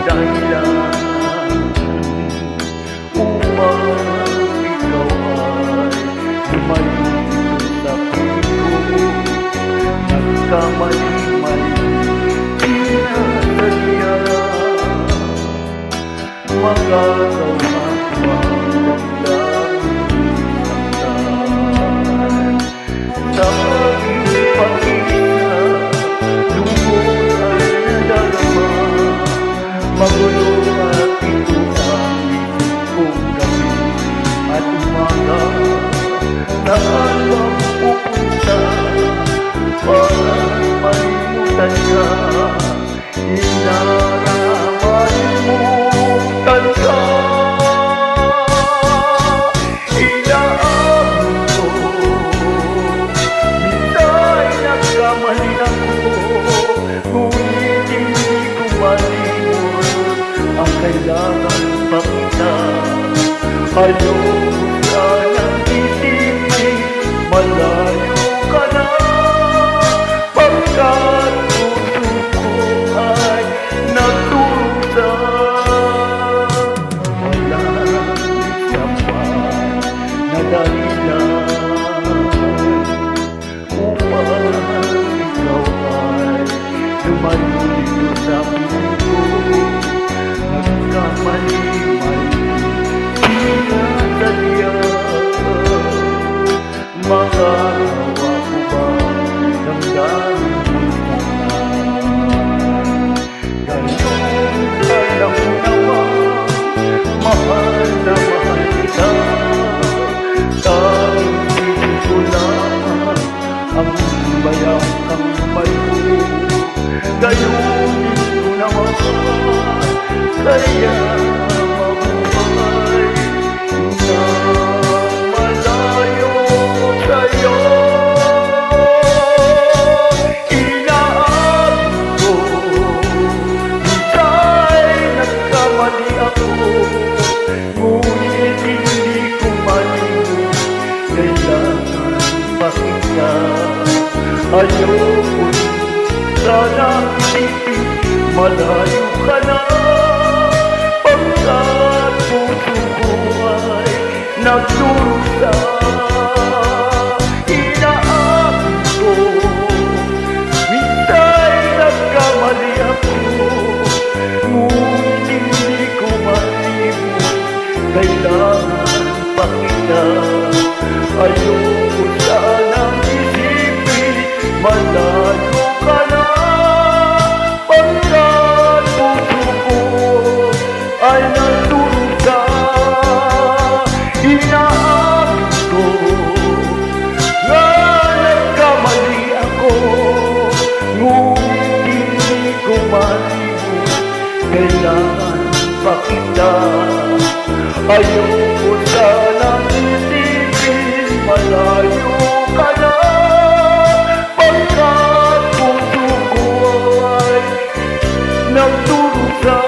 dahilan upang ikaw ay lumayo sa puso. Nagkamali-mali sinasadya, magagawa sa aking pag-isa, lubos ay nadarama. Magulo at ito ang isip kong gabi at umaga. Saan bang pupunta para malimutan ka? Malimutan ka. Nagkamali ako, ngunit hindi ko malimot ang kailangan pa kita. Ayaw ko sanang isipin, malayo ka na, pagkat puso ko ay nagdurusa. Walang isa pa na dahilan lumayo dito sa puso. Nagkamali-mali sinasadya, magagawa ko ba damdamin mo sana? Ganun alam mo naman, mahal na mahal kita. Tanging piling ko lamang ang bayang kang mayo. Gayunin ko naman, kaya mabuhay na malayo sa'yo. Inaabot ko, minsan nagkamali ako, ngunit hindi ko malimot, kailangan pa kita. Ayoko sanang isipin, malayo ka na, pagkat puso ko ay nagdurusa. Inaabot ko, minsan nagkamali ako, ngunit hindi ko malimot, kailangan pa kita. Ayoko sanang isipin, malayo ka na, pagkat puso ko ay nagdurusa. Inaabot ko nga nagkamali ako, ngunit hindi ko malimot, kailangan pa kita. Ayoko sanang isipin, malayo ka na, pagkat puso ko ay nagdurusa.